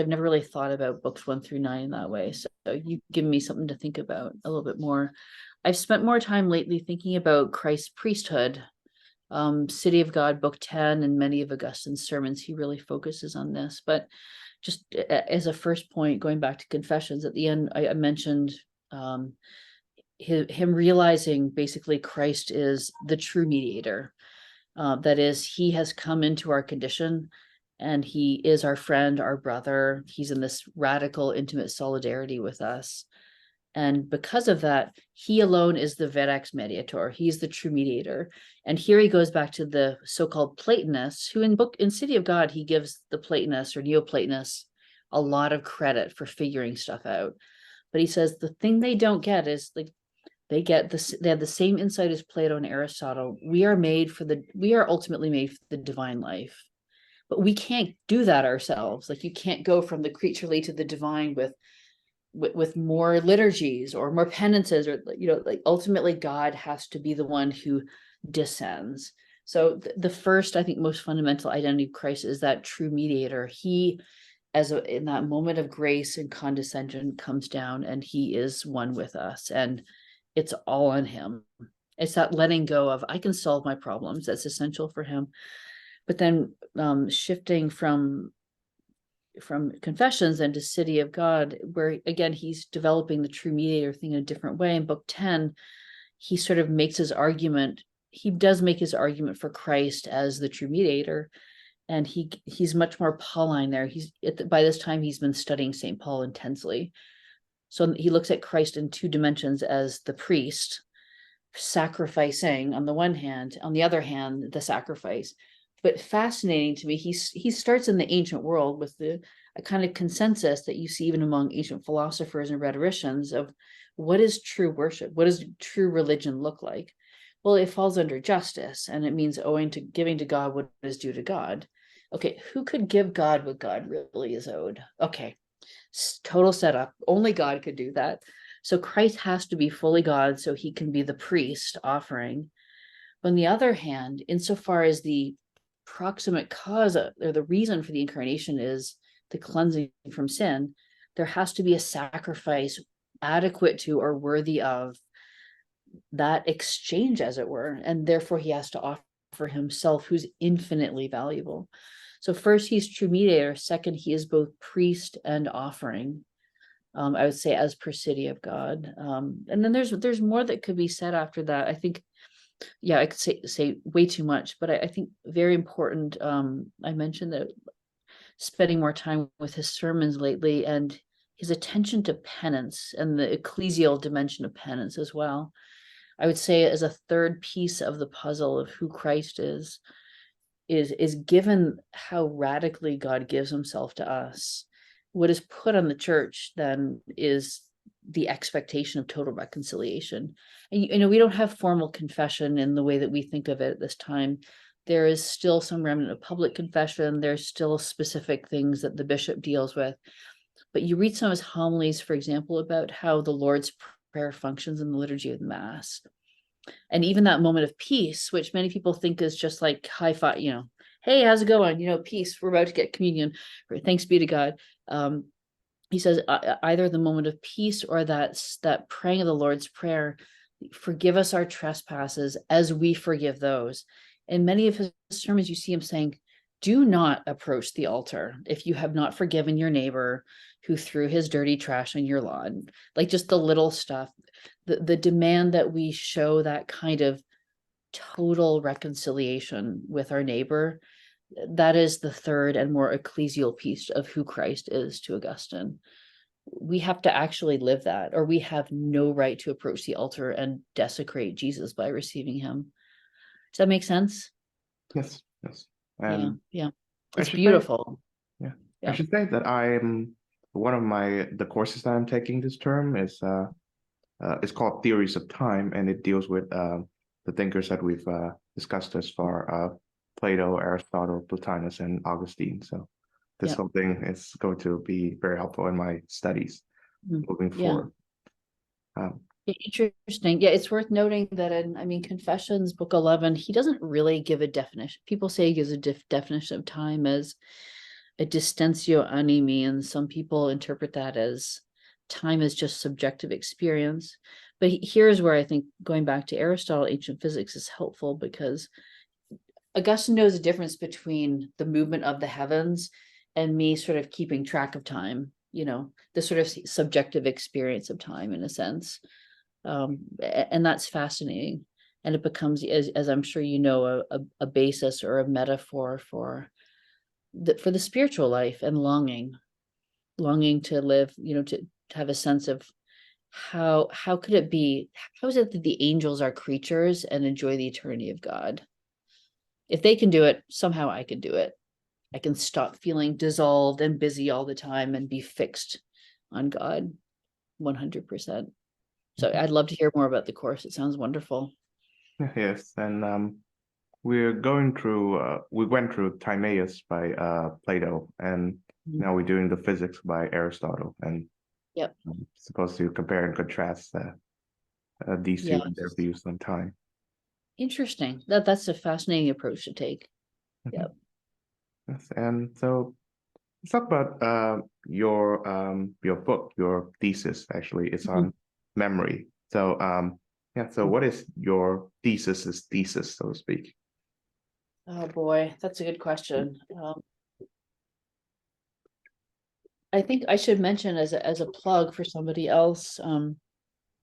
never really thought about books 1 through 9 that way. So you give me something to think about a little bit more. I've spent more time lately thinking about Christ's priesthood. City of God, Book 10, and many of Augustine's sermons, he really focuses on this. But just as a first point, going back to Confessions, at the end, I mentioned him realizing basically Christ is the true mediator. That is, he has come into our condition, and he is our friend, our brother. He's in this radical, intimate solidarity with us. And because of that, he alone is the verax mediator. He's the true mediator. And here he goes back to the so-called Platonists, who in City of God, he gives the Platonists or Neoplatonists a lot of credit for figuring stuff out. But he says the thing they don't get is like they have the same insight as Plato and Aristotle. We are ultimately made for the divine life, but we can't do that ourselves. Like you can't go from the creaturely to the divine with more liturgies or more penances, or like ultimately God has to be the one who descends. So the first, I think, most fundamental identity of Christ is that true mediator. He, in that moment of grace and condescension, comes down and he is one with us, and it's all on him. It's that letting go of I can solve my problems that's essential for him. But then shifting from Confessions into City of God, where again he's developing the true mediator thing in a different way. In book 10, he sort of makes his argument. He does make his argument for Christ as the true mediator, and he's much more Pauline there. By this time he's been studying St. Paul intensely, so he looks at Christ in two dimensions as the priest sacrificing on the one hand, on the other hand the sacrifice. But fascinating to me, he starts in the ancient world with a kind of consensus that you see even among ancient philosophers and rhetoricians of what is true worship, what does true religion look like? Well, it falls under justice, and it means giving to God what is due to God. Okay, who could give God what God really is owed? Okay, total setup. Only God could do that. So Christ has to be fully God so he can be the priest offering. But on the other hand, insofar as the proximate cause or the reason for the incarnation is the cleansing from sin, there has to be a sacrifice adequate to or worthy of that exchange, as it were, and therefore he has to offer himself, who's infinitely valuable. So first, he's true mediator. Second, he is both priest and offering. I would say as per City of God. And then there's more that could be said after that. I think, yeah, I could say way too much, but I think very important. I mentioned that spending more time with his sermons lately and his attention to penance and the ecclesial dimension of penance as well. I would say as a third piece of the puzzle of who Christ is given how radically God gives himself to us. What is put on the church then is the expectation of total reconciliation. And we don't have formal confession in the way that we think of it at this time. There is still some remnant of public confession. There's still specific things that the bishop deals with. But you read some of his homilies, for example, about how the Lord's Prayer functions in the liturgy of the Mass. And even that moment of peace, which many people think is just like high five, hey, how's it going? Peace, we're about to get communion. Thanks be to God. He says either the moment of peace or that praying of the Lord's Prayer, forgive us our trespasses as we forgive those. In many of his sermons, you see him saying, do not approach the altar if you have not forgiven your neighbor who threw his dirty trash on your lawn. Like just the little stuff, the demand that we show that kind of total reconciliation with our neighbor. That is the third and more ecclesial piece of who Christ is to Augustine. We have to actually live that, or we have no right to approach the altar and desecrate Jesus by receiving him. Does that make sense? Yes. Yeah. I It's should say, beautiful. yeah. Yeah. I should say that one of the courses that I'm taking this term is it's called Theories of Time, and it deals with the thinkers that we've discussed thus far, Plato, Aristotle, Plotinus, and Augustine. So this Yeah. whole thing is going to be very helpful in my studies moving forward. Interesting. Yeah, it's worth noting that in Confessions, book 11, he doesn't really give a definition. People say he gives a definition of time as a distentio animi, and some people interpret that as time is just subjective experience. But here's where I think going back to Aristotle, ancient physics is helpful, because Augustine knows the difference between the movement of the heavens and me sort of keeping track of time, the sort of subjective experience of time in a sense. And that's fascinating. And it becomes, as I'm sure a basis or a metaphor for the spiritual life and longing to live, to have a sense of how could it be, how is it that the angels are creatures and enjoy the eternity of God? If they can do it, somehow I can do it. I can stop feeling dissolved and busy all the time and be fixed on God. 100%. So I'd love to hear more about the course. It sounds wonderful. Yes, and we're going through. We went through Timaeus by Plato, and Mhm. now we're doing the physics by Aristotle, and Yep. supposed to compare and contrast these two and their Yes. views on time. Interesting. That's a fascinating approach to take. Mhm. Yep. Yes, and so let's talk about your book, your thesis. Actually, it's Mhm. on memory. So yeah. So what is your thesis, so to speak? Oh boy, that's a good question. I think I should mention as a plug for somebody else,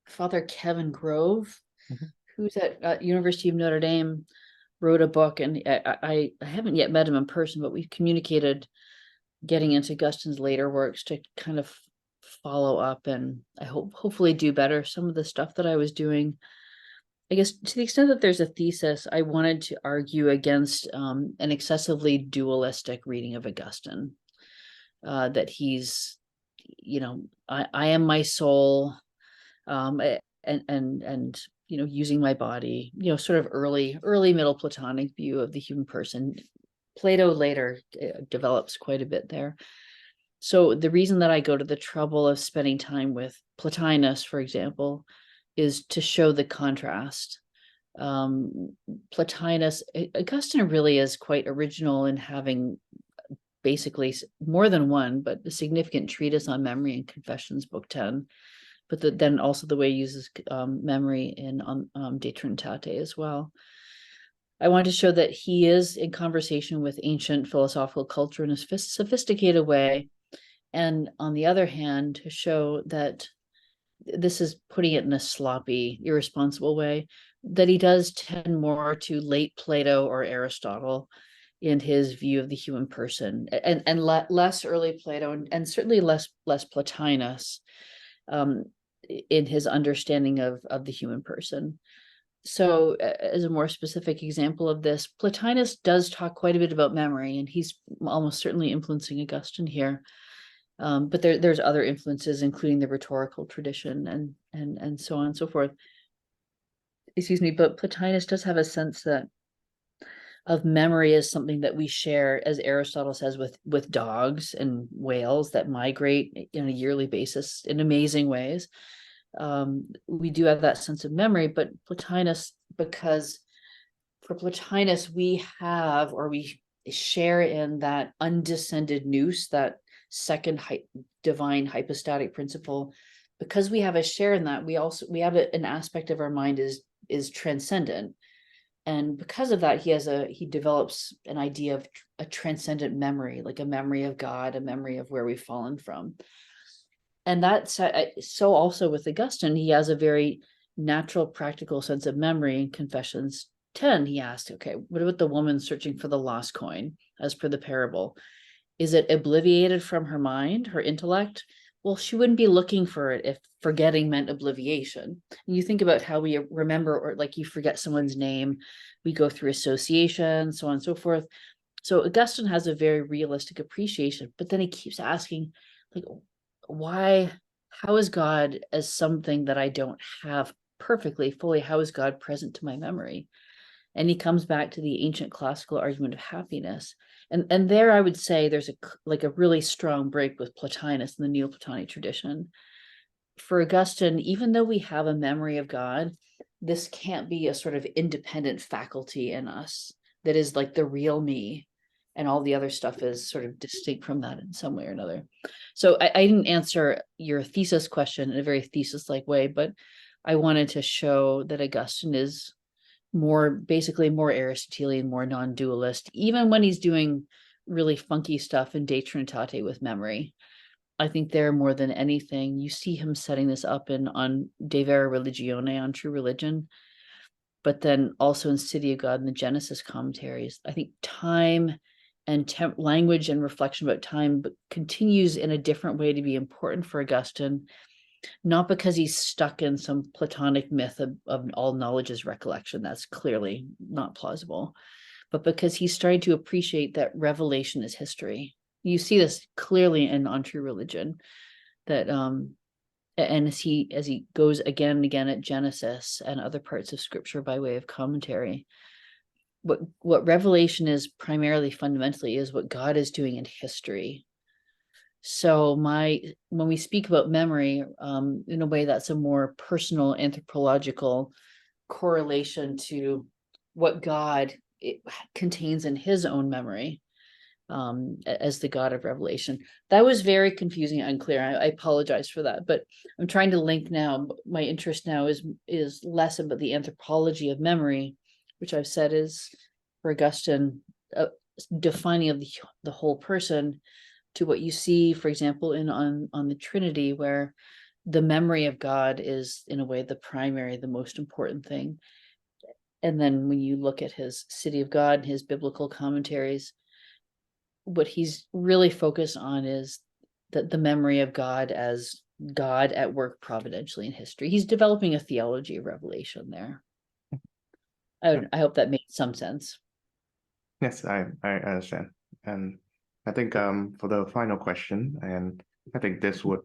Father Kevin Grove, Mhm. who's at University of Notre Dame, wrote a book, and I haven't yet met him in person, but we've communicated getting into Augustine's later works to kind of follow up, and I hopefully do better some of the stuff that I was doing. I guess to the extent that there's a thesis, I wanted to argue against an excessively dualistic reading of Augustine. That he's, I am my soul, and using my body, sort of early middle Platonic view of the human person. Plato later develops quite a bit there. So the reason that I go to the trouble of spending time with Plotinus, for example, is to show the contrast. Plotinus, Augustine really is quite original in having basically more than one, but a significant treatise on memory in Confessions, Book 10. But then also the way he uses memory in De Trinitate as well. I want to show that he is in conversation with ancient philosophical culture in a sophisticated way. And on the other hand, to show that this is putting it in a sloppy, irresponsible way, that he does tend more to late Plato or Aristotle in his view of the human person, and less early Plato, and certainly less Plotinus um, in his understanding of the human person. So, as a more specific example of this, Plotinus does talk quite a bit about memory, and he's almost certainly influencing Augustine here. But there's other influences, including the rhetorical tradition and so on and so forth. Excuse me, but Plotinus does have a sense that of memory as something that we share, as Aristotle says, with dogs and whales that migrate on a yearly basis in amazing ways. We do have that sense of memory, but Plotinus, because for Plotinus, we have, or we share in that undescended nous, that second divine hypostatic principle. Because we have a share in that, we have an aspect of our mind is transcendent, and because of that, he develops an idea of a transcendent memory, like a memory of God, a memory of where we've fallen from. And that's so also with Augustine, he has a very natural, practical sense of memory. In Confessions 10, he asked, okay, what about the woman searching for the lost coin, as per the parable? Is it obliviated from her mind, her intellect? Well, she wouldn't be looking for it if forgetting meant obliviation. And you think about how we remember, or like you forget someone's name, we go through association, so on and so forth. So Augustine has a very realistic appreciation, but then he keeps asking, like, why, how is God as something that I don't have perfectly, fully? How is God present to my memory? And he comes back to the ancient classical argument of happiness. And there I would say there's a really strong break with Plotinus and the Neoplatonic tradition. For Augustine, even though we have a memory of God, this can't be a sort of independent faculty in us that is like the real me, and all the other stuff is sort of distinct from that in some way or another. So I didn't answer your thesis question in a very thesis-like way, but I wanted to show that Augustine is basically more Aristotelian, more non-dualist, even when he's doing really funky stuff in De Trinitate with memory. I think there, more than anything, you see him setting this up on De Vera Religione, on True Religion, but then also in City of God and the Genesis commentaries. I think time and language and reflection about time continues in a different way to be important for Augustine, not because he's stuck in some Platonic myth of all knowledge is recollection. That's clearly not plausible, but because he's starting to appreciate that revelation is history. You see this clearly in On True Religion, that And as he goes again and again at Genesis and other parts of scripture by way of commentary, what Revelation is primarily, fundamentally, is what God is doing in history. So when we speak about memory, in a way, that's a more personal anthropological correlation to what God contains in his own memory, as the God of Revelation. That was very confusing and unclear. I apologize for that, but I'm trying to link now. My interest now is less about the anthropology of memory, which I've said is, for Augustine, defining of the whole person, to what you see, for example, on the Trinity, where the memory of God is, in a way, the primary, the most important thing. And then when you look at his City of God and his biblical commentaries, what he's really focused on is the memory of God as God at work providentially in history. He's developing a theology of revelation there. I hope that made some sense. Yes, I understand. And I think for the final question, and I think this would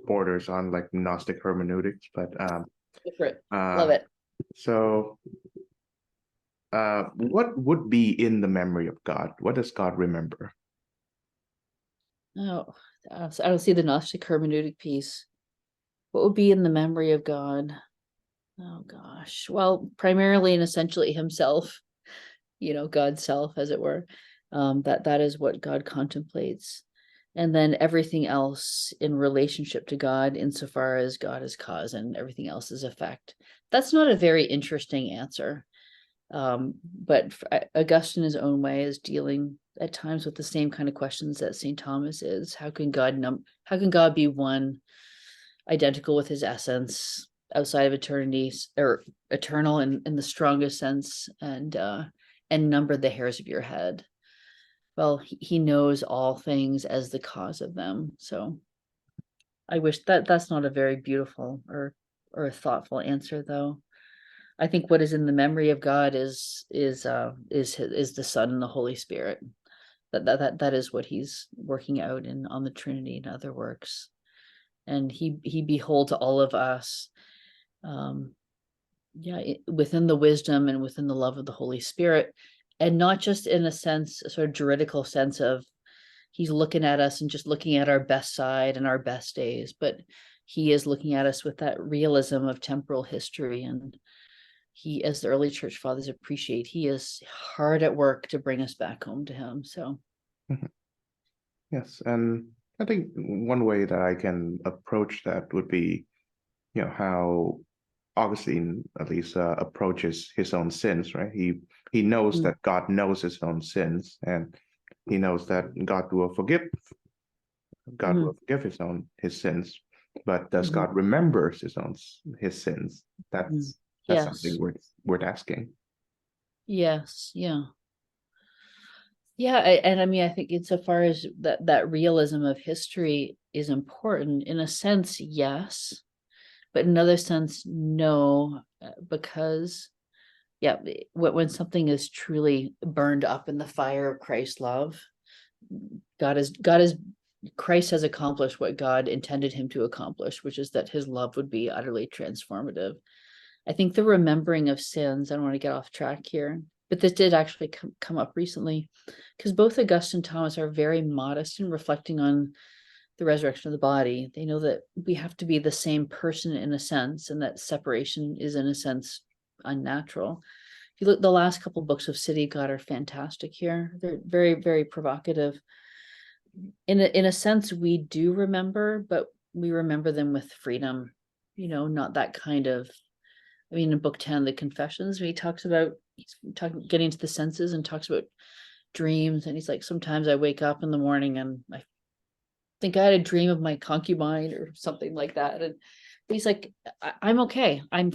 borders on like Gnostic hermeneutics, but Go for it. Love it. So what would be in the memory of God? What does God remember? Oh, I don't see the Gnostic hermeneutic piece. What would be in the memory of God? Oh gosh. Well, primarily and essentially himself, God's self, as it were. That is what God contemplates. And then everything else in relationship to God, insofar as God is cause and everything else is effect. That's not a very interesting answer. But Augustine, in his own way, is dealing at times with the same kind of questions that St. Thomas is. How can God be one, identical with his essence, outside of eternity, or eternal in the strongest sense, and number the hairs of your head? Well, he knows all things as the cause of them. So I wish that's not a very beautiful or a thoughtful answer, though. I think what is in the memory of God is the Son and the Holy Spirit. That is what he's working out on the Trinity and other works. And he beholds all of us, within the wisdom and within the love of the Holy Spirit, and not just in a sense, a sort of juridical sense of he's looking at us and just looking at our best side and our best days, but he is looking at us with that realism of temporal history. And he, as the early church fathers appreciate, he is hard at work to bring us back home to him. So Yes, and I think one way that I can approach that would be, how Augustine at least approaches his own sins, right? He knows that God knows his own sins, and he knows that God will forgive his sins. But does God remember his sins? That's Yes. something worth asking. Yes. Yeah, and I mean, I think insofar as that realism of history is important, in a sense, yes, but in another sense, no, because when something is truly burned up in the fire of Christ's love, Christ has accomplished what God intended him to accomplish, which is that his love would be utterly transformative. I think the remembering of sins, I don't want to get off track here, but this did actually come up recently, because both Augustine and Thomas are very modest in reflecting on the resurrection of the body. They know that we have to be the same person in a sense, and that separation is in a sense unnatural. If you look, the last couple of books of City of God are fantastic here. They're very, very provocative. In a sense, we do remember, but we remember them with freedom, not that kind of, I mean, in book 10, the Confessions, he talks about getting to the senses and talks about dreams. And he's like, sometimes I wake up in the morning and I think I had a dream of my concubine or something like that. And he's like, I'm okay. I'm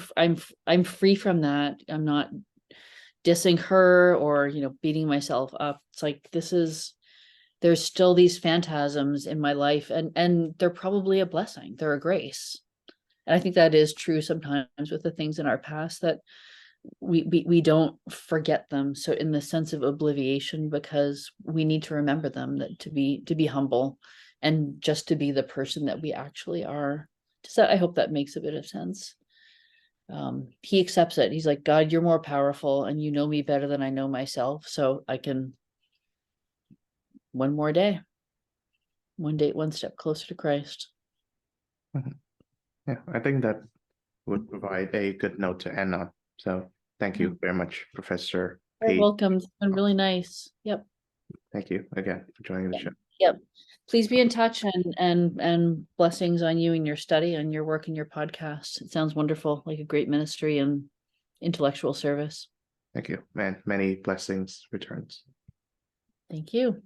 free from that. I'm not dissing her or, beating myself up. It's like, there's still these phantasms in my life, and they're probably a blessing. They're a grace. And I think that is true sometimes with the things in our past, that we don't forget them. So in the sense of obliviation, because we need to remember them, that to be humble and just to be the person that we actually are, So I hope that makes a bit of sense. He accepts it. He's like, God, you're more powerful and you know me better than I know myself. So I can one more day, one step closer to Christ. Yeah, I think that would provide a good note to end on. So thank you very much, Professor You're Paige. welcome. It's been really nice. Yep. Thank you again for joining the show. Yep. Please be in touch and blessings on you and your study and your work and your podcast. It sounds wonderful, like a great ministry and intellectual service. Thank you, man. Many blessings returns. Thank you.